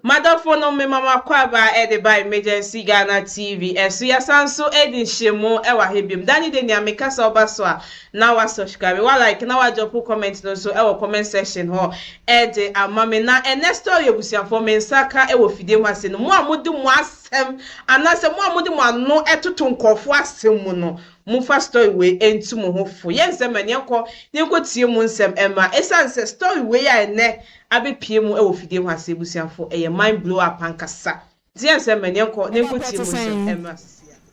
Madafo no me mama kwaba e de by emergency Ghana TV. So ya sanso e din shemo e wa hebim. Dani de nya meka sa obaso a na wa subscribe. Wa like na wa drop comment no so e wo comment section ho. E de amame na next story ebusiafo me nsaka e wo fide ho ase no. Mo amudi mo asem anase mo amudi mo ano etoto nkofo asem mu no. Mufa story we entu mo ho fo. Yense mane ko ne ko tie mu nsem ema. Esanse story we ya ene abepie mu e wo fide ho ase ebusiafo e mind blow up ankasa. Yense mane ko ne ko tie mu nsem ema.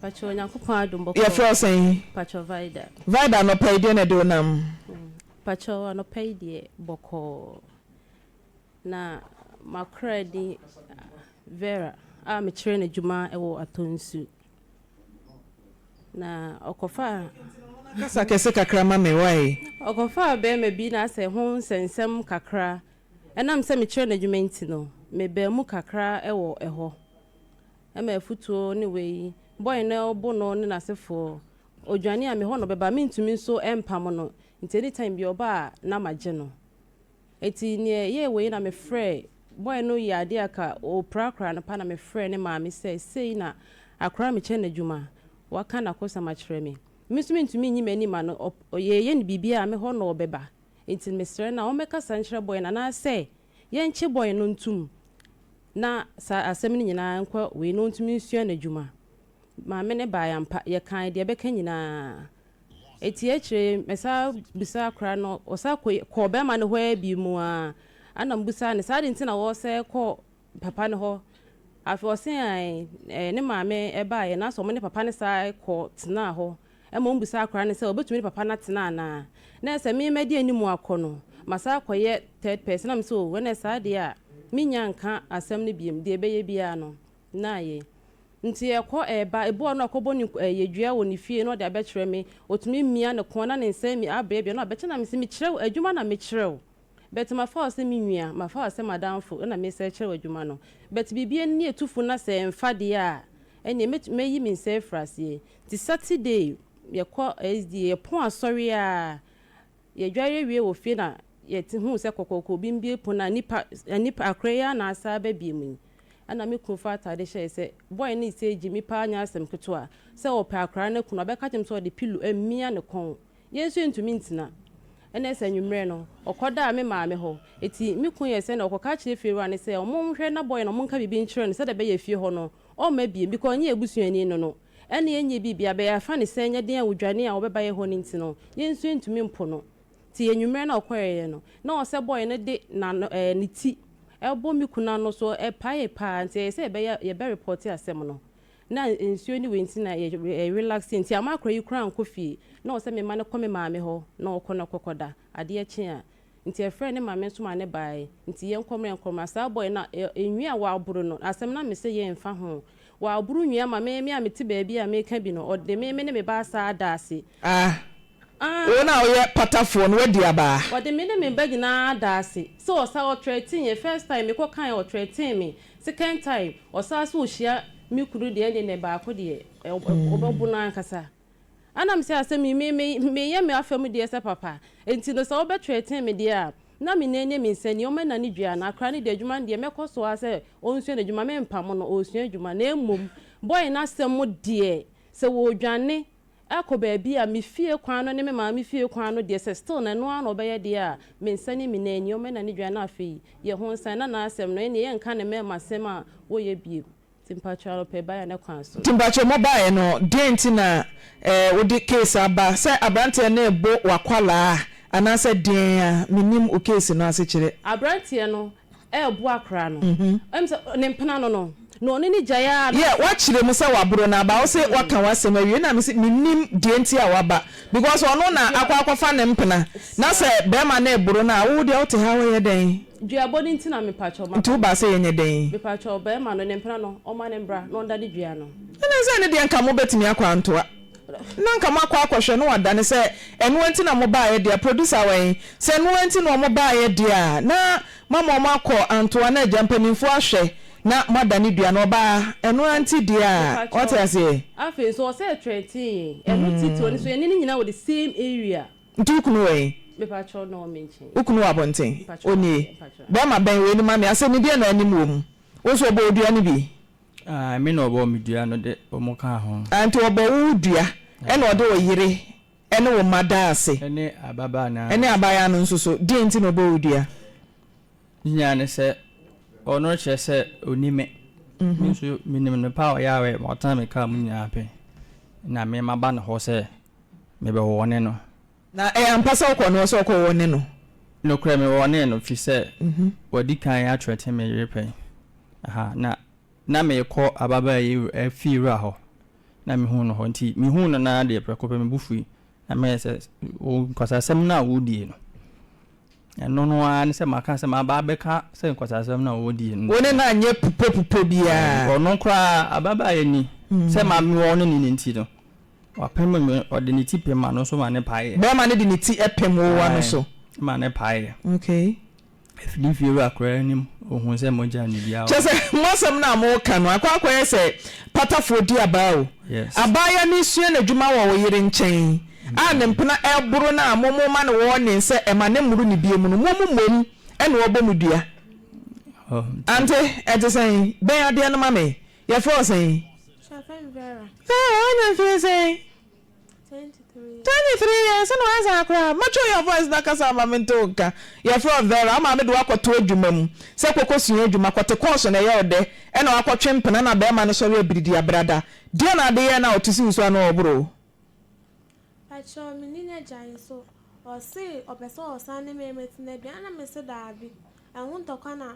Pacho Nyankopon adumbo. Ya fro sen. Pacho Vida. Vida no pay de na do nam. Pacho no pay de boko. Na makredi Vera a me kire na djuma e wo atonsu. Na okofa Kasa kese kakra ma me wai. Okofa be me bi na se ho sensem kakra. Enam se me kire na djuma nti no. Me be mu kakra e wo eho. E ma futuo ni we boy na obo no ne nasefo odwane a me ho no beba me ntumi so empam no nti anytime bi oba na magye no eti ne ye we na me frɛ boy no ya ade aka o prakra na pa na me frɛ ne ma me sei na akra me kye na dwuma waka na kosa ma kyerɛ me nsumi ntumi nyi mani ma no ye ne bibia me ho no beba enti me srɛ na o meka sankyerɛ boy na sɛ ye nkye boy no ntum na sa asɛm ni nyina nkɔ we no ntumi nsua na dwuma ma me ne ba ya mpa ye kan de beka nyina eti ekire mesa bisa akra no osa ko be ma ne ho abi mu a ana mbusa ne sa de ntina wo se ko papa ne ho afi o se ai ne ma me e ba ye na so mo ne papa ne sa ko tena ho e mo mbusa akra ne se obetumi papa na tena na se me medi animu akono masa akoye third person am so when sa de a minya nka asem ne biem de be ye bia no na ye nti ekọ eba ebo no akọbọ ni yedua wo ni fie no de abekere me otumi mia ne kona ne nsem mi abrebe no abeche na me se mi kyerɛw adwuma na me kyerɛw bet ma fa ose mi nwia ma fa ose madamfo na me se kyerɛw adwuma no bet bibie ni etufu na se mfa de a ene meyi mi nse frase ti Saturday yekọ SD epon asori a yedware wie wo fie na yeti hu se kokoko bimbie pon na nipa akreya na asa ba biemu ana me kufa atade hye se boy ni se jimi pa anya asem keto a se o pa akra na kunu abeka tem so de pilu emia ne kon yensu ntumi ntina ene se nwumre no okoda me ma me ho eti me kun ye se na okoka kire firu ne se o mo hwe na boy no mo nka bibi nkire ne se de be ye fie ho no o ma bie bi ko nya ebusuani no ene enye bibia be ya fa ne se nya den awudwane a obeba ye ho ne ntino yensu ntumi mpo no ti enwumre na okoye no na o se boy ne de na ne ti ebo mi kuna no so pae pa nti se be ye be report asem no na nsuo ni wenti na relaxing nti amakra yi kura nkofi na o se me ma ne kome ma me ho na o kono kokoda ade achi a nti e frɛ ne ma me so ma ne bae nti ye nkomre sa boy na enwi a wa aburu no asem na me se ye mfa ho wa aburu nwi ma me a meti ba bi a me ka bi no o de me ne me ba sa adase Ona oye patafo no wadi aba. Wade me ne me bag na adase. So osa o threaten ye first time me ko kan o threaten me. Second time osa so hia me kuru de ne ba ko de obabu na nkasa. Ana me se asem me ye me afam de ese papa. Enti no so obe threaten me de a na me ne me nsani o me na ne dua na akra ne de adwuma de me ko so ase onsu na adwuma me mpam no osu adwuma na emom boy na asem mo de se wo dwane ako baabi a me fie kwan no ne me ma me fie kwan no de se still na no ano be ye de a me nsani me na ani o me na ne dua na afei ye ho nsan na asem no ne ye nka ne me masem a wo ye bie timpacho pe ba ya ne kwan so timpacho mobile no denti na wo de case aba se abrante na ebo wakwala ana se den a minim o case no ase kire abrante no ebo akra no em se ne mpana no no ni jaya wa chire mu se wabro na ba wo se waka wasem awie na me se minim denti a waba because ono na akwafa ne mpena na se be ma na ebro na wo de wote ha wo ye den dua body ntina me pacho ma nti wo ba se yenye den me pacho be ma no ne mpena no o ma ne mbra no nda de dua no na se ne de nka mo betimi akwantoa na nka makwa akwhwe no wadane se eno anti na mo ba ye de producer wen se eno anti na mo ba ye de a na mama mo akọ antoa na agyampaninfo ahwe na madani dua no ba eno anti dia what I say afi so say 13 eno tito ni so eni nyina with the same area nti kunu we me pacho no mention ukunu abonten oni be ma ben we ni ma me ase ni dia na anim wo mu so bo dua ni bi me no bo me dua no de omo ka ho anti obo wo dua e na ode oyire ene wo mada ase ene ababa na ene abaya no nso so di enti no bo dua nya ne se ono che se onime nso minim no pa o ya we mo tan me ka mu nya pe na me maba no ho se me be wone no na ampasa ko no so ko wone no no kra me wone no fi se wadi kan ya trete me yire pe aha na me ko ababa yi fi ra ho na me hu no ho nti me hu no na de preko pe me bufui na me se o kwasasem na wodi no eno no an se maka se ma ba beka se kwasasem na wodi no woni na anye pupo bia ono kra ababa ye ni se ma me wone ni nti no wapem me ode ni ti pema no so ma ne pae be ma ne de ni ti epem wo wa no so ma ne pae okay if ni fi ra kra ni ohun se moja ni bia chese mosem na mo ka no akwa se patafo di abao yes abaya ni sua na dwuma wo yire nchen a ne mpena eburu na amomo ma ne wo ne se ema ne muru ni bie mu no mom ene wo bomu dua ante ejesen ben ade no mame ye fro sen Chafen Vera. anya fro sen 23 years no asa akra macho your voice na kasa mamento ka ye fro Vera ama me do akwato adwuma mu se kokosu adwuma kwate course na ye ode ene wakotwe mpena na be ma no so re abiridi abrada dia na ade ye na otisi nso na obro Pacho menina jai so or say opeso or sane me metine bia na me se daabi ehun tokwa na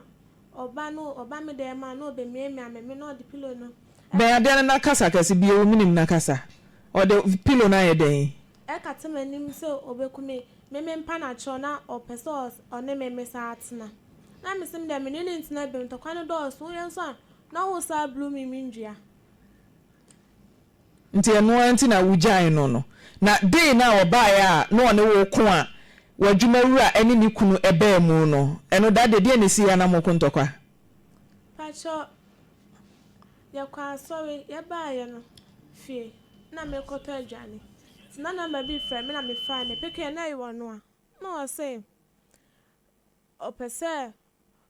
oba me de ma no be me no de pillow no be ade na kasa kasi bi o minim na kasa o de pillow na ye den e ka temanim se obekume me mpa na cho na opeso or ne me sa atena na me sim de menina ntina be tokwa no do so yen so na wo sa blue mi ndua nti eno anti na wujai no na day na obaya na one wo ko a wadwuma wura ene ni kunu ebe mu no eno da de ne si ya na mo kontokwa Pacho ya kwa sorry ya baaye no fie na me koto adwane tina na ma bi fra me na me fa ne peke na yi wono a na o say opese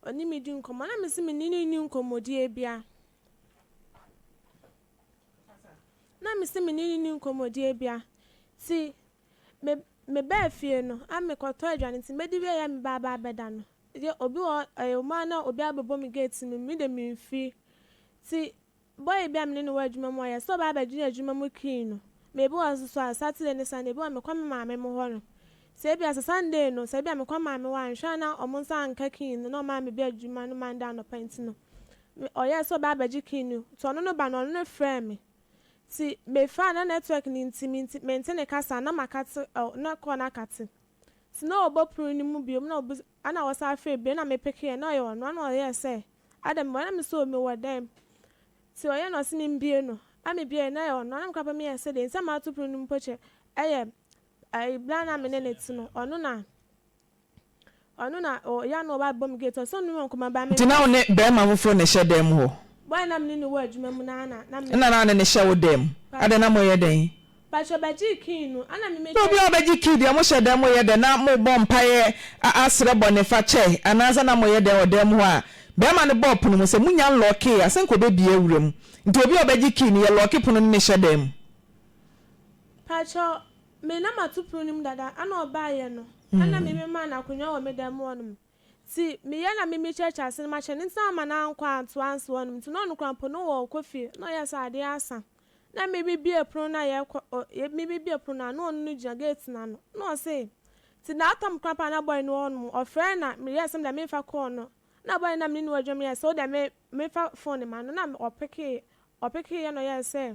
oni mi di nkomo na me si me ni nkomodi ebia na me si me ni nkomodi ebia si me ba fie no a me koto adwane ti me di ya me ba beda no ye obi o ma na obi abebo mi gate mi de mi fi ti boy bia me ne wa adwuma mo ya so ba ba gina adwuma mo kin no me bi was so Saturday ne Sunday bi wa me kwa ma me mo ho no se bia Sunday no se bia me kwa ma me wa nhwa na omo nsa anka kin no ma me bi adwuma no manda no pant no oya so ba ba gi kin no to no ba no no frame me ti me fa na network ni intimate maintain kasa na makati na ko na kati ti na obopru ni mu biom na obu ana wasa afa bi na me peke na yo no na oya say adam wana me so me wadam ti oya no sini mbie no ame bie na yo no na mkapa me say de nsama atupru ni mpoche eye ai blana me ne ti no ono na oya no ba bom gate so no nkoma ba me ti na one be ma foforo ne hyedem ho boy na me ni wa adwuma mu na na ne hye wo dem ade na mo ye den Pacho baji kinu ana me me obi obaji kidi mo hyedem mo ye den na mo bom paye asre bone fa che anaza na mo ye den odem ho a be ma ne bop no mo se munya lock e asenko be bia wuram nti obi obaji kini ye lock pono ne hyedem Pacho me na matupru nim dada ana obaye no ana me ma na akonwa wo me dem wonum ti me ye na me church asen ma che nta ma na nkwa anto anso wonum ti no nkrampo no wo kofi no ye sa ade asa na me bibie pro na ye me bibie pro na no no gya gate na no say ti na atam krapa na boy no wonum ofre na me ye sem da me fa call no na boy na me ni wadwom ye so da me fa phone ma no na opeke ye no ye say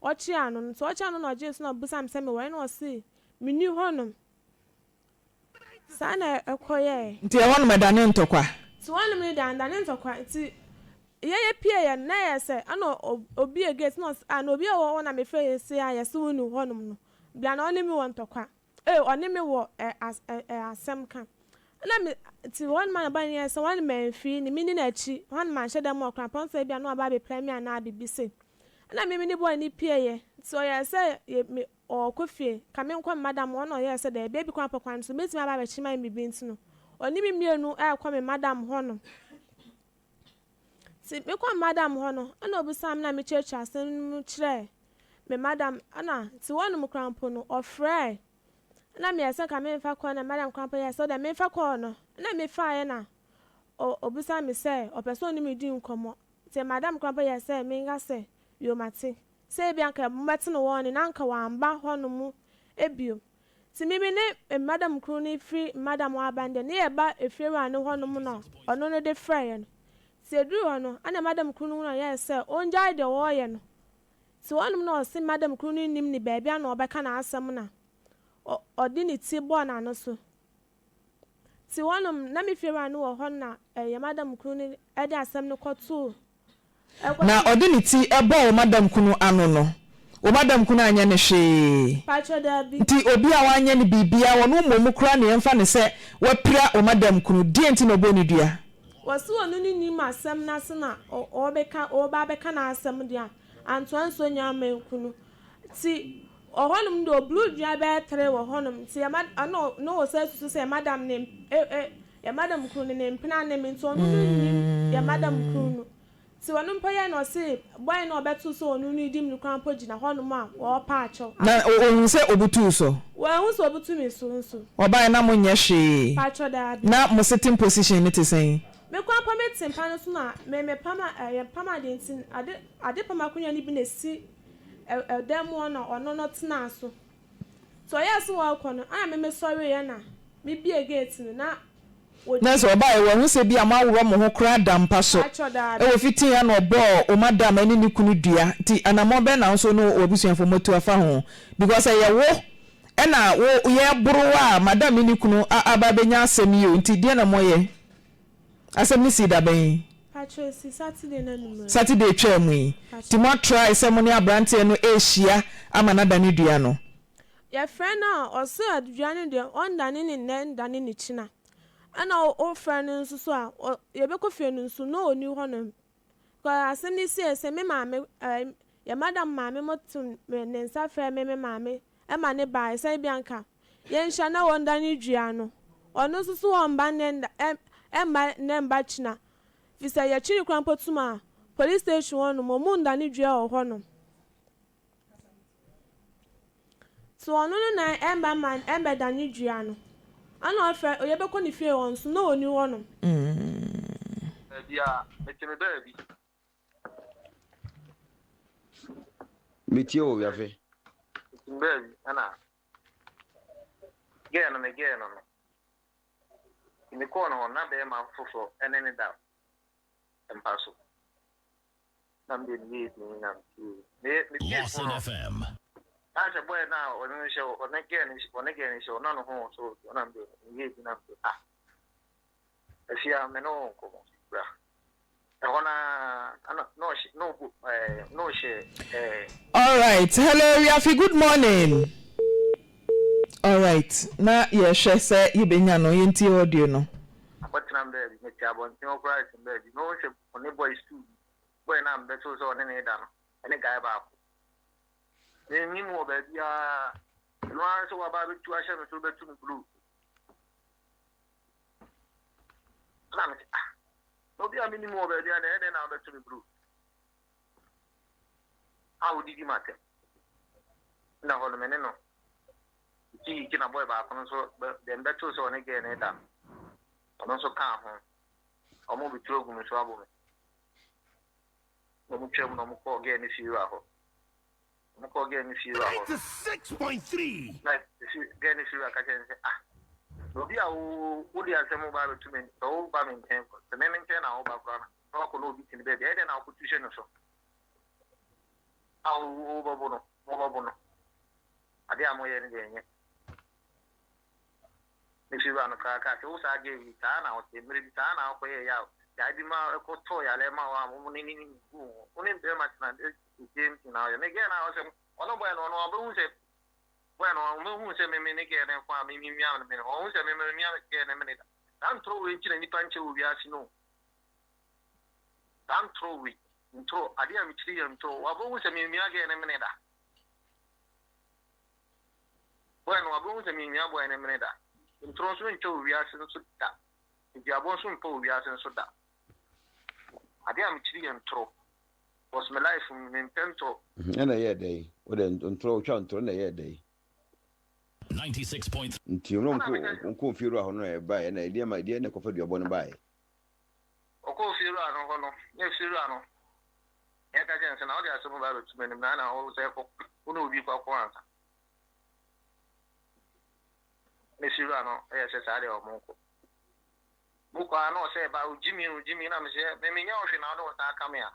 ochi anu so ochi anu no jesu na busam se me we no say me ni honum sana ekoye nti e wonu medane ntokwa ti wonu me dane ntokwa ti ye pie ye na ye se ana obi against no ana obi wo na me fe ye se ya se wonu honum no bia na oni me won ntokwa oni me wo asem kan na me ti wonu man ba ye se wonu man fi ni mini na chi wonu man hye dem okran pon se bia no aba be premier na bibi se na me ni boy ni pie ye so ye se me okofie kame nkwa madam ono ye se da baby kwa pakwan so metima ba chi man mi binti no oni mi mienu kwa me madam ho no ti me kwa madam ho no ana obusam na me cheche asem kire me madam ana ti wonu krampo no ofre na me yesa ka me fa kwa na madam krampo yesa da me fa kwa no na me fa ye na obusam me say opeso ni me di nkomo ti madam krampo yesa me nga say yo mate say bia nka mmati no won na nka wamba ho no mu ebio ti me ne madam kru ni free madam wa bande ne eba efrewa ne ho no mu no ono no de frey no ti eduru ho no ana madam kru no yesa onjai de wo ye no ti wonum na osi madam kru no nim ni ba bia na obeka na asem na odi ni ti bo na no so ti wonum na me frewa no wo ho na ye madam kru no e de asem no kotu na odi ni ti ebo o madam kunu ano no o madam kunu anya ne hwe pacho da bi nti obi a wanya ne bibia wono momu kra ne emfa ne se wapira o madam kunu die nti no bo ni dua wasu wonu ni nim asem na se na oba beka na asem dia antoan so nya kunu ti ohonum do blue dua be tre wo honum ti no wo se se madam ne ya madam kunu ne mpina ne mi nto no ni ya madam kunu ti wonu mpa ya no se boy no obetu so onu ni dim nukrampo gina honum a wo pa acho na ohun se obutu so wo hu so obutu mi so nso oba na mo nya hwe pa acho da bi na mo sitting position ni te sen me kwa pa metin pa no so na me pama pama de ntin ade pama kunya ni bi na si demo na ono no tena so so yes wo kono ana me sorry ye na me bie gate ni na na so oba e wo hu se bi amaworo mo ho kra dampa so e wo fitin ya no obo o madam ani ni kunu dua ti anamo be na so no obusuafo moto afa ho because ye wo e na wo ye buru madam ni kunu aba benya asem yo nti die na moye asem ni si da ben Patrice Saturday na numu Saturday twa mu ti mo try se mo ni abrante no ehia ama na dani dua no your friend na oso aduane de on dani ni nen dani ni china ana o friend nso so a ye be ko fie nso no oni ho no ko asem ni si ese me maame ya madam maame motum ne nsa fra me maame e ma ne ba ese bianka ye nsha na won dani dua no ono nso so on ba ne emba ne mba china fisa ya chiri krampo tuma police station wonu mo munda ni dua ho no so onu na emba man emba dani dua no ana ofe oyebeko ni fie won so na oni ho no dia metime baby Metio we ave baby ana gena me gena no ime kono na be ma fofo enene da empaso nambe ni na Listen FM. Acha boy na onisho onegeni show no ho so nambe ni na Asia meno ko bra ona no she all right hello Yafi, good morning. All right na ye hwe se ye benya no ye nti audio no abatina mbe me ti abon ti okra ti mbe no she oni boy stu boy na mbe so so ne da no ene guy ba ko ni mo be dia no an so wa ba be tu ashe me so be tu blue na me no bi a minimum be dia na na be tu blue how did you matter na ho me no ti kina boy ba kono so dem beto so ne ge ne da ono so ka ho omo bitu ogu me so abo me omo twem no mo ko ge ne fiwa ho mo ko ge ne fiwa ho 6.3 na ge ne fiwa ka chen no bi a wo di asemo ba betu me o ba me nten ko se me nten na o ba kra na ko no bi tin be de na ko tushe no so o ba bono ade amoye ne ge nye nisi ba no ka se usa ge ta na o te mri ta na ko ye ya ya bi ma ko to ya le ma wa mo ni uni be ma na de game na ya me ge na o se ono boy no no bu se bueno mo se me ne ge ne kwa mi am me o se me ge ne me ne dan tro we nchi na ni panche wo bi asi no dan tro we ntro ade a mi chiri ya ntro wa bu se me ge ne me ne da bueno wa bu se me boy ne me ne da intro so ncho wiase so da ndi abon so mpo wiase so da ade am chiri ntro was my life in pento na ye day o de ntro twa ntro na ye day 96.3 nti no nko firu aho no e ba na ide ma ide na kofa duobo no ba oko firu ano hono ne firu ano e ka jense na o de aso ba ro tumeni na o se ko uno obi kwa ansa ne firu ano e se sare o monko muko ano se ba ujimi na me se me nya o hwe na o ta kamea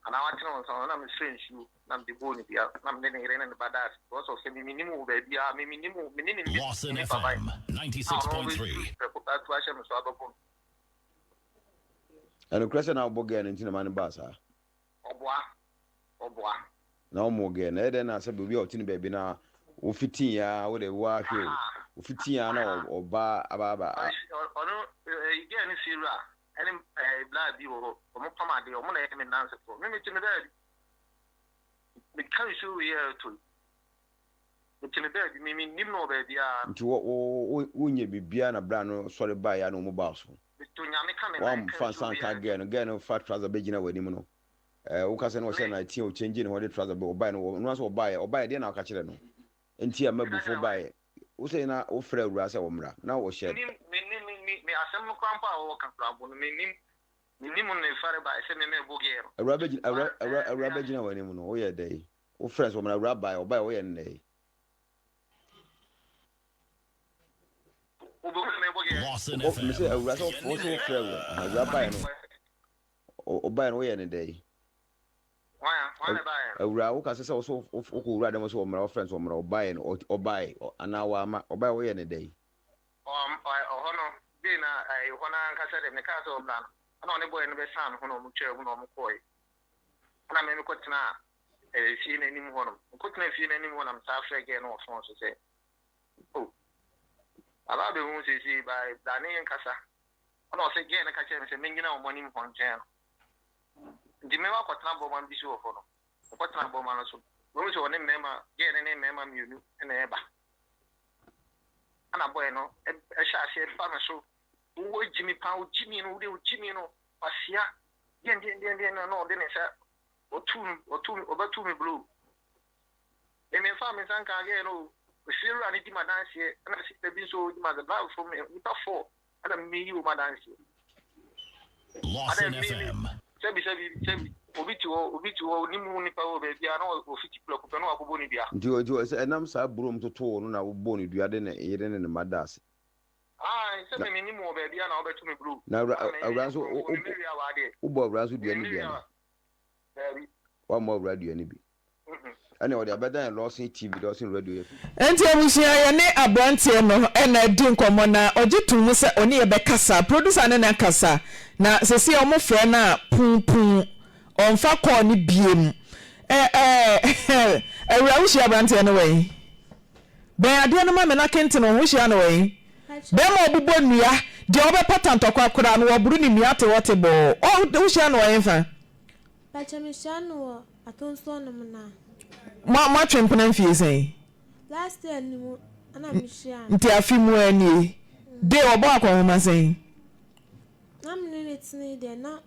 ana wati no so na me friend you na me go ni bia na me ne ire na badas also se me minimu ba bia me minimu me ne ni Lawson FM 96.3 ko ta tu ashe me so adopo ano krese na oboge na ntina man ba sa oboa na omoge na ede na se bi o tini baby na o fitin ya wo de wa hwe o fitin ya na oba aba ono ige ni sira any blood bi wo mo pama de o mo na e me nance to me timi da me kan show here to me timi da me nim no ba dia nti wo nye bibia na bra no sori ba ya no mo ba so to nyame ka me wa fa san ka gen fat trouser be gina wani mu no wo ka se no se na tie o change no de trouser be oba no so oba de na ka kire no nti amabufo ba wo se na wo fra awura se wo mra na wo share me asem no kwampa wo ka plabo no me nim no fare ba se me bogero awura be gina wani mu no wo ye dai wo friends wo mra awura ba oba wo ye nei Lawson me say FM awura so wo so fra awura ba no oba no wo ye nei dai why awura wo ka se wo so wo ko awura dem so wo mra friends wo mra oba no oba ana wa ma oba wo ye nei dai hono bi na hona nkasa de me ka so bla ana ne boy no be san hono mu twa mu no mu koi ana me ko tena fi na nim hono ko tena fi na nim hono am sa frege no so so se oh ala be hu si ba da ne nkasa ana se ge na ka che me se mengina o moni mu honchen ndi me wa ko tena bo man bi so hono ko tena bo man so wo so ne mema ge ne mema miunu na eba ana boy no e sha se pa na so wo jimi pa o jimi no de o jimi no asia den no de ne sha o tu me blue e me fa me san ka ge no o shiru ani di madansie na si te bi so di magaba from me ni pa fo ana me yi o madansie Lawson FM sebi obi tiwo ni mu ni pa o be bia na o fiti block pe no akobo ni bia ndio se enam sa brom toto no na wo bo ni duade na yire ne madase se me ni mu o be bia na o be tu me blue na awra so o bo awra so duane bia wa mo awra duane bi ani o de abeda en Lawson TV Lawson radio enti abusia ye ne abrantie no na di nkomo na ogitum se oni ye be kasa producer ne na kasa na sesi o mo frɛ na pun onfa call ni biem awura wo hia abrantie no wei ben ade no ma me na kente no wo hia no wei ben ma obubo nua de obepata ntokwa kura no oburu ni nua te wote bo wo hia no wei fa ba chemisha no atonso no na ma twempena mfie sei last year ni mu ana mishia nti afimu ani de obo akwoma sei na minute ni de na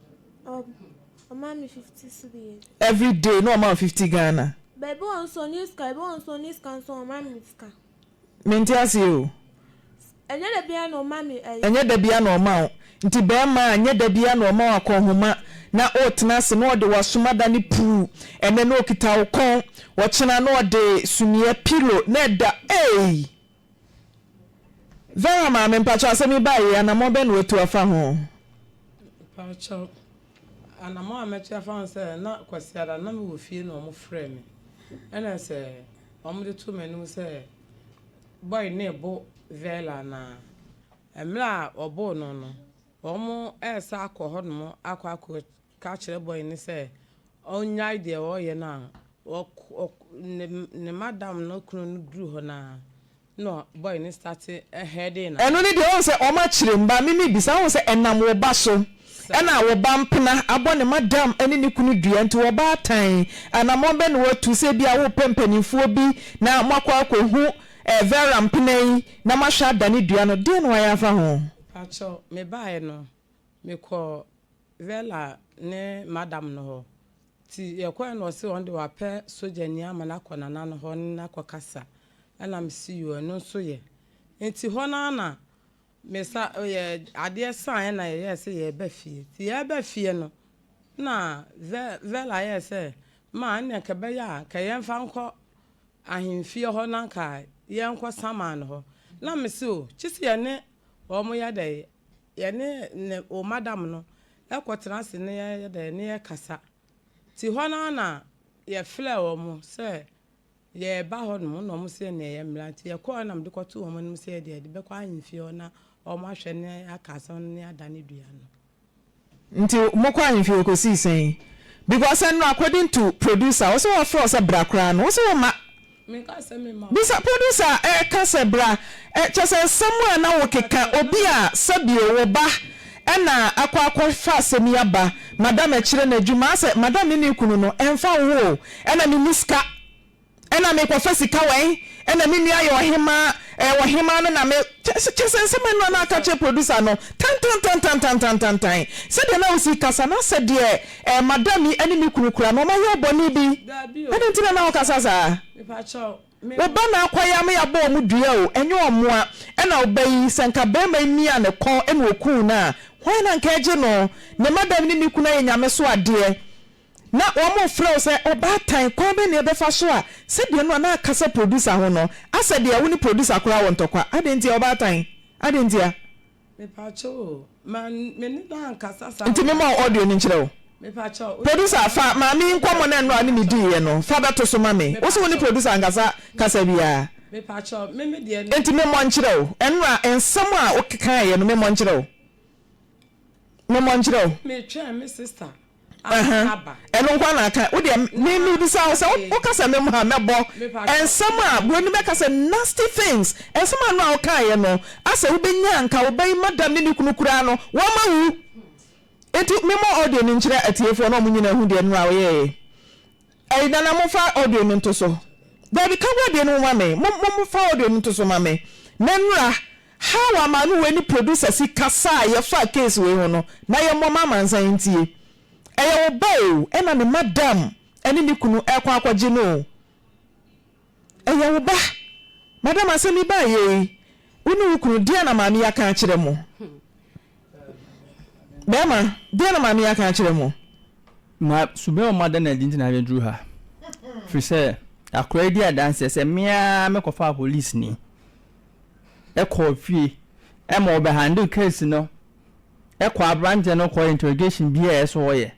Mama 50 cedi. Every day no amount 50 Ghana. Baby on so ni sky, so mama sky. Mentiasi o. Enye da bia no mama enye da bia no ma nti be ma enye da bia no ma akonhoma na otena se no de wasomada ni pu ene no kita okon wo chena no de sumie pilo na da vera ma me mpacho asemi bae na mo be no etu afa ho pacho ana mo amecha fa se na kwasiara na me wo fie no mo frɛ me ena se omo de to menu se boy ne bo vela na emla obo no omo esa akọ no akọ ka kire boy ni se onya ide o ye na ne madam no kunu no dru ho na no boy ni start heading na eno ni de o se o ma kire mba mimi bisa o se enam wo ba so ena wo ba mpena abo ne madam eni ni kunu dua nti wo ba tan anamo be no watu se bia wo pempanifo bi na makwa akohu vera mpena na mahwa dane dua no de no ya fa ho acho me bae no me ko vela ne madam no ho ti yekwa no se on de wape soja ni ama na kɔ nana no ho na kɔ kasa ana me see you no so ye enti ho na me sa ye ade san na ye se ye ba fie ti ye ba fie no na vela ye se ma ne ka ba ya ka ye mfa nkɔ ahemfie ho na ka ye nkɔ saman ho na me se o chisi ye ne o mo ya de ye ne o madam no ekɔtena se ne ye de ne ye kasa ti ho na ye fle o mo se ye ba ho no no mo se ne ye mra ti ye kɔ na me de kɔto o mo no se de be kɔ ahemfie ho na o mo ahwɛ ne akasa ne adane dua no nti mo kɔ ahemfie ko si sen because no according to producer also offer say bra kra no so ma me ka se me ma bisa producer ka se bra chese somewhere na wo keka obi a sabio wo ba na akwa fa asemi aba madam e kire na adwuma se madam ni kunu no emfa wo na me niska na me kwa fasika wen na me ni ayo ohima no na me chese nsema no na aka che producer no tan se de na usi kasa na se de madam ni ani ni kunu kura no ma ye boni bi ade ntina na okasa sa me pa cho oba na akwaya me yabo mu dua o enye omoa na obayi sanka be ma ni a ne kon ena oku na hwan na nka eje no ne madam ni kuna ye nyame so ade na omo frɛ sɛ oba tan kwa be ne be fa so a sɛ de no na akasa producer ho no asa de wo ni producer kora wo ntokwa ade ntia oba tan ade ntia me pa cho man me ni dan kasa sa nti me ma audio ni nkyerɛ wo me pa cho producer fa ma mi nkomo na no ani mi di ye no fa beto so ma me wo so wo ni producer ngasa kasa bia me pa cho me de nti me mo nkyerɛ wo enra ensam a okeka ye no me mo nkyerɛ wo me mo nkyerɛ wo me twa me sister eno nkwa na aka wo de me bi sa wo kasa me mo ha mebo ensam a bro ni be kasa nasty things ensam a no aka ye no asa wo benya nka wo bai madam ni kunu kura no wo ma wu eti me mo audio ni nkyerɛ atiefo no mo nyina hu de no a wo ye ai na mo fa audio ni nto so da bi ka wa de no ma me mo fa audio ni nto so ma me menra how am I when producer si kasa ye fa case we ho no na ye mo mama nsan ntie eyo bo e na me madam ene ni kunu ekwa akwaje no eyo ba madam asemi ba ye unu kunu dia na mami aka akire mo bema dia na mami aka akire mo ma sube o madam na dinti na bedru ha fi se akora di adanse se mia me kofa police ni e ko fie e mo be handle case no e ko abrante no ko interrogation bi e so ye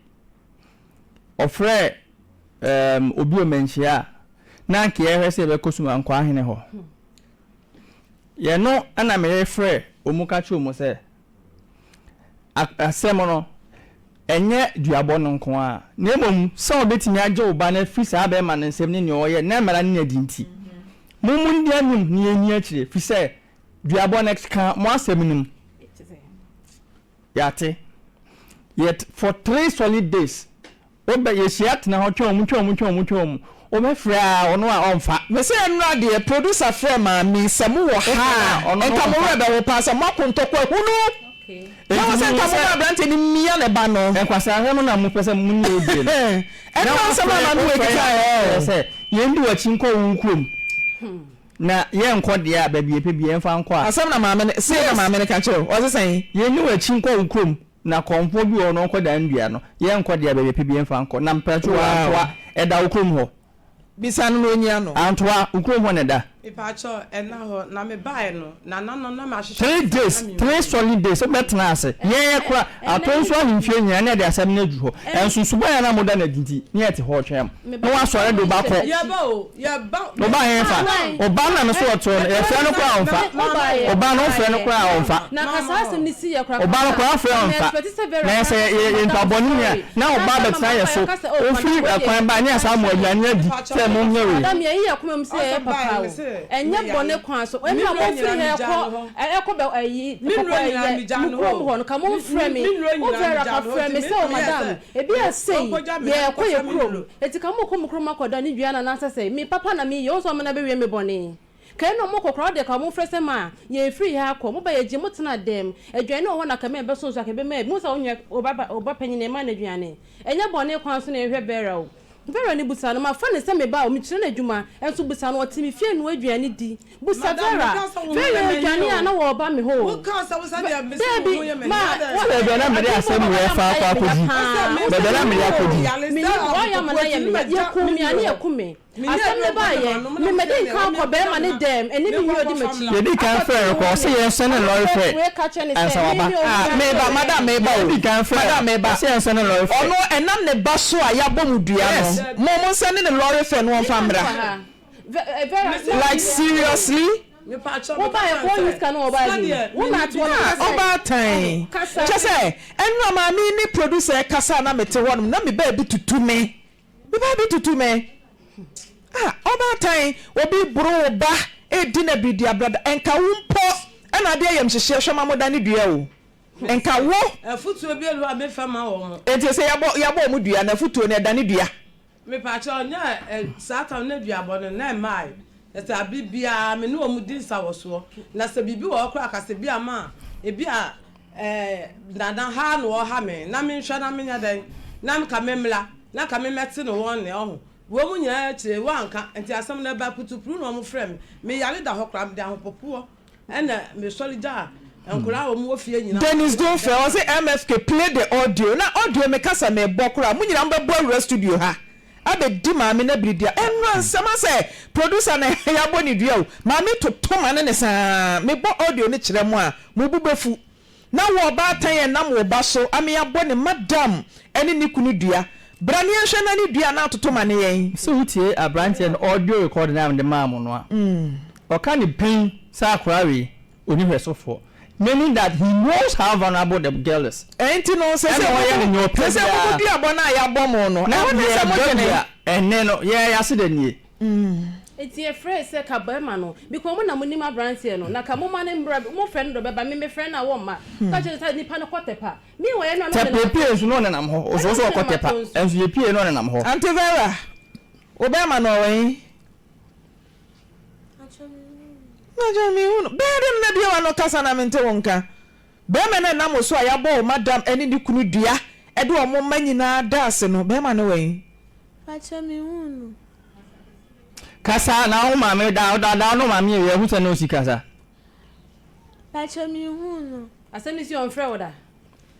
ofre obi o menchia na nke ye hwese be kosuma nkwa ahene ho ye no ana me refre omuka chi omo se asemo no enye duabo no nko a na emom se obetimi age oba na fi sa be ma ne nsem ne oye na mara ne adinti mumu ndi anum ne eni akire fi se duabo next kan mo asem nim yate yet for 3 solid days oba yesiat na ho twom o me fra ono a onfa me se enra de producer fra ma mi samu wo ha enka mo rebe wo pass mo kontokwa hunu okay na se enka mo brante ni mia le ba no enkwasa ahwe na mo pese mo ni obi no enra se ma no we kika se yendi wa chinko wunkum na ye nko de a ba bi epe bi enfa nko a asem na ma me se na ma me ka kire o se sen yendi wa chinko wunkum na konfo bi ono nko da ndua no ye nko de a ba bi epe bi enfa nko na mpatu wa eda ukrum ho bisa no nya no antwa ukrum ho ne da ipacho ena ho na me bae no na ma hwehwe 3 days 3 solid days betna ase ye kura atonso ahimfie nya na de asem na du ho enso suba ya na moda na dinti ne yete ho twem no wa sore do ba ko ya ba no ba he fa oba na me so oto e fe no kura onfa oba no fe no kura onfa na kasa asem ni si ya kura oba no kura fe onfa na se ye ntaboni ne na oba betna ye so ofiri akwan ba ne asa mo aduane adi se mo nyewe adam ye ya kuma mse e papa enye bone kwa so emi na mo firi he ko be ayi ko ho no ka mo frɛ me o vera ka frɛ me se o madam ebi asei ye ko ye krom eti ka mo ko mkrom akoda ni dua na na sese mi papa na mi ye o so mo na be wie me bone kai no mo kokro de ka mo frese ma ye free ha ko mo ba ye je mo tena dem adwan no ho na ka me be so ka be me mo sa onye oba panyin ma na aduane enye bone kwan so na ehwe bera o Vera ni busa no ma fa ne se me ba o mi kire na adwuma enso busa no otimi fie no aduane di busa Vera aduane na wo ba me ho wo ka sa busa dia me ma be na me dia asem we fa kwa kodi be na me dia kodi mi wo ya ma na ye kumi ani ye kumi asem ne ba ye me me din ka ko be ma ne dem eni mi yodi machi ye di kan fe ko se ye so ne lorry fe ansa wa ba me ba madam me ba di kan fe madam me ba se ye so ne lorry fe ono enam ne ba so a ya bom dua no mo send ne lorry fe no famra like seriously Oba e ko use kan oba ni una to oba tan chese enwa ma mi ni producer kasa na mete wonum na me ba bi tutu me oba tan obi bro ba e di na bi dia brother enka wumpo e na de yam hyehye hwema moda ne dua o enka wo afutuo bi elu abefa ma wo mo enti se yabo mu dua na afutuo ne da ne dua me pa cha onya satan na dua bo na mai esa bibia me no mu din sa wo so na se bibi wo kra ka se bia ma e bia dada ha no ha me na me hwa na me nya den na me ka memla na ka me meti no won ne ho wo mu nya chire wanka enti asem na ba putupru no mo frem me yale da ho kra me da ho popo ena me solida enkura wo mu ofie nyina Dennis don't fail say MFK play the audio na audio me kasa me bokura mu nyina mbebo studio ha abe di maame na bridia enwa nsama say producer na ya boni dua o maame to ma ne saa me bo audio ne kire mu a mu bu befu na wo ba tan na mo ba so ame ya boni madam ene ni kunu dua brani ehwe na ni dua na to ma ne yen so hutie abrante and audio record na the mam no a o kan ni pain sa kwari oni hwesofo meaning that he knows how vulnerable the girl is. Enti no say say mo di abona ya bomo no. Na wona say mo gene enne no ya se da nie. Eti e friend say ka ba ma no because mo na mo nim abrante no na ka mo ma ne mbra mo friend do beba me friend na wo ma ka je say nipa no kotepa me wo ye no na pie so no nam ho o so kotepa enso ye pie no nam ho Auntie Vera obema no wen Najami uno bedem na bia wa no kasa na mente wonka be me na nam so ayabo madam eni di kunu dua e de o mo manyina daase no be ma no wen Pachami uno kasa na o ma me da no ma me ye hu se no si kasa Pachami uno asemi si on frɛ woda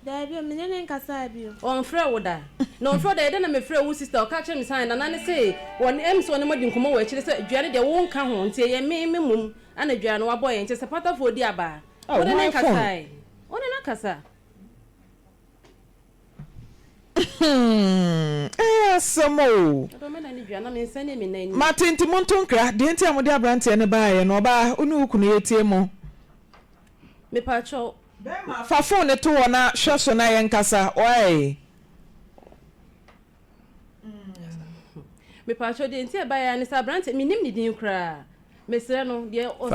da bi me ne nkasa bi on frɛ woda na on frɛ da de na me frɛ wo sister o ka kyerɛ me san na nane say won em so ne modi nkomo wa kyerɛ sɛ duane de wo nka ho ntie ye me mum ana duane wa boy ntie sɛ pata fo di aba o de ne nkasa o de na kasa Samo do me na ni duane me nsane me na ni Martin Timontonkra de ntia mo de abrante ne baaye no ba onu ukunu yetie mo me pa cho fa phone to wona hweso na ye nkasa oi me pa cho de ntia baaye ne sa abrante me nim ni din kra me sere no de o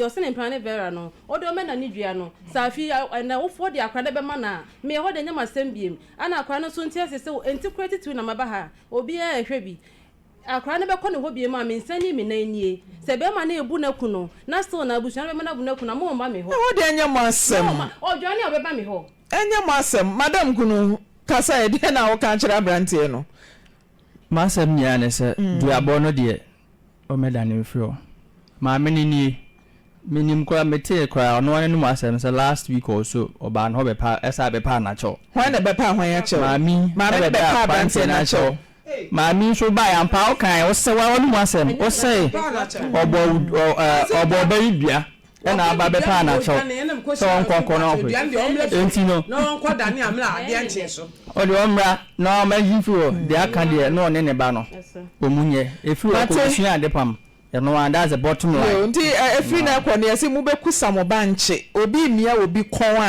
se ne plan ne Vera no o de o me na ni dua no safi na wo fo de akra de be ma na me ho de nyama sembiem ana akra no so ntia se enti credit na maba ha obi e hwe bi akra ne be kɔ ne ho biem ma me nsani me na nie se be ma na ebu na ku no na still na abusu na be ma na bu na ku na mo ma me ho wo de anya mo asem o dwane o be ba me ho anya mo asem madam kunu kasa e de na wo kan kira brante no ma asem nya ne se du abo no de o me da ne fro ma me ni minim kwa mete kwa no ane no asem se last week or so oba no be pa esa be pa na cho hwan na be pa hwan ya cho mami be pa brante na cho mami so ba ya mpa o kan o se wa no asem o se obo be dua na aba be pa na cho so nkonko na okwe enti no nko dani amla ade anche so o de omra na ma yifu de aka de no ne ba no omunye efi o ko sua ade pam no and that's the bottom line nti efri na kwa ne ase mu be kusa mo banche obi mia obi kon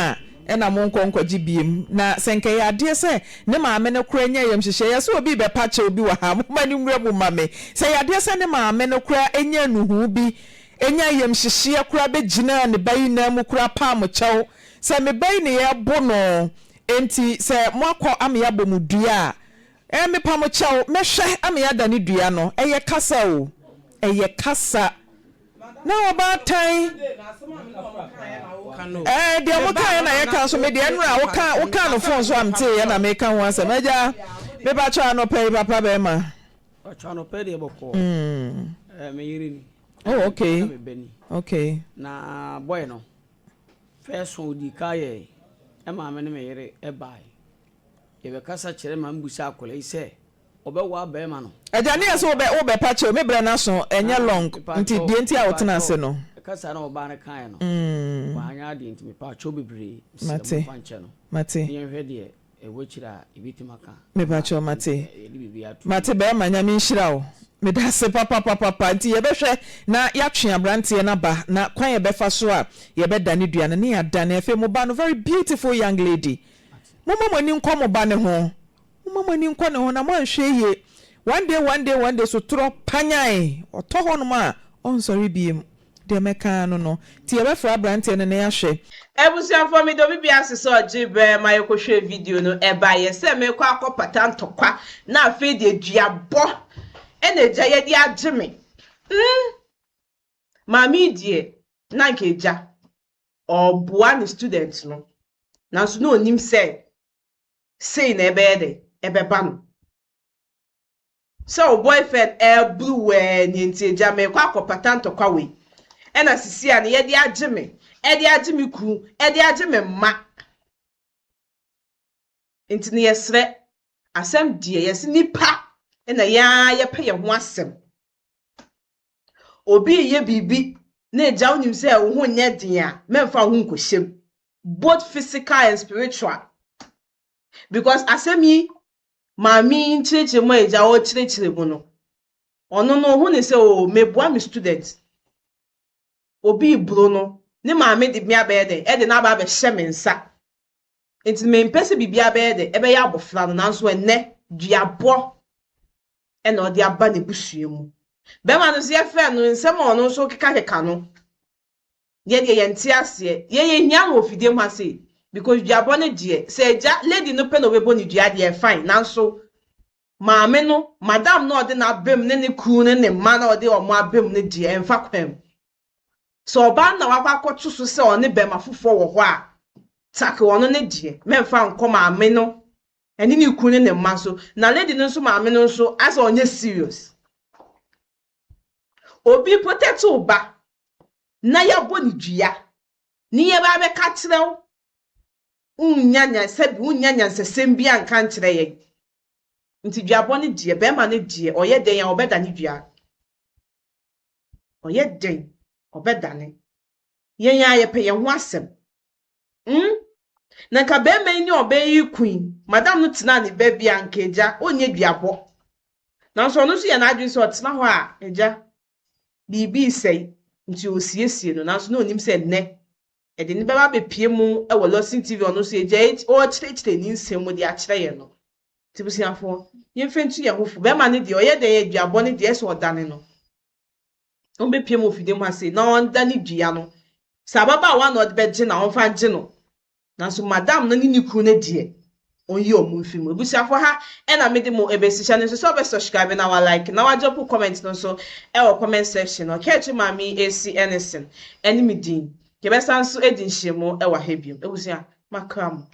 a na mo nkonkwaji biem na senke ya de se ne maame ne kura nya yam hyehyɛ ya so obi be pache obi wa ha mo mani nwura mu mame se ya de se ne maame ne kura enya nuhu bi enya yam hyehyɛ kura be gina ne bayi na mu kura pa mo kyɛw se me bayi ne ya bo no enti se mo akɔ ame ya bomu dua me pa mo kyɛw mehwɛ ame ya da ne dua no eye kasa o eye kasa na oba tan dia mo kan na ye kan so me dia nra wo kan no phone so am te na me kan ho asem eja me ba cha no pay papa be ma o cha no pay de boko me yiri ni oh okay na boy no first one di kaye e ma me ne me yiri e bai e be kasa kire ma mbusa akola ise obewa ba ma no eja ne so obe pa che me bra na so enye long nti die nti a wotena ase no kasa na oba ne kan no wa anya di nti me pa cho bebre mate yen hwe de e wochira ibitimaka me pa cho mate be ma nya me nhira wo me da se papa nti ye behwe na ya twe abrante na ba na kwan ye befa so a ye be dane duane ne ya dane afi mo ba no very beautiful young lady mama mani nkwa mo ba ne ho na mo anhwe ye one day so tro panyan oto ho no ma on sorry biem de meka no ti ye be fra abrante ne ya hwe ebusia for me do bi asese ojibe ma yekohwe video no eba ye se me kwa akopata ntokwa na afi de duabo eneja ye di agime mami die na nkeja oboa ni student no na so no onim say na ebe ba no so boyfriend everywhere ni nteja me kwa akopata ntokwa we ena sisi a na ye di agime ku edi agime ma intini yesre asem die yesi nipa ena ya ye pe ye ho asem obi ye bibi na eja onim se wo ho nye den a memfa ho nkohyem both physical and spiritual because asem yi mami nchiche mo eja o chirechire mu no ono no ho ne se o meboa me student obi bro no ne maame de bia be de e de na ba be hye me nsa enti me mpese bibia be de ebe ya abofra no nanso enne duabo e na odi aba ne busue mu be ma no se fe no nsem ono so keka no ye de ye nti ase ye hia no ofide mu ase because duabo ne de se ja lady no pe no we boni dua de fine nanso maame no madam no odi na bem ne ku ne ma na odi omo abem ne de emfa kwam so ba na wakwa kotu so se oni be mafofo wo ho a take wono ne die memfa nko maame no eni ni kunu ne ma so na lady no so maame no so as onye serious obi potato ba na ya boni dua ni ye ba be ka kirew unyanya sebi unyanya sesem bia nka nkire ye nti dua boni die be ma ne die oye den ya obeda ni dua oye den obedane yenya ye pe ye ho asem na ka be me ni obeyi queen madam no tina ne ba bia nkeja onye duabo na so no so ye na adwin so tina ho a eja bibi sei nti osiesie no na so no onim se ne e de ne ba be pie mu e wo Losin TV ono so eja o chire ni nsem mu de a chire ye no tibusiafo ye mfentu ye hofu be ma ne de oye de ye duabo ne de so odane no ombe pie mu ofide mu ase na onda ni dua no sababa wa no de beje na onfa nje no na so madam na ni kru na die onyi omu mfimu ebusiafo ha e na mede mu ebesisha ne so be subscribe na wa like na wa drop comment no so e wo comment section no catch mami AC Anderson eni midin ke be sanso edin hyemo e wa hebium ebusia makram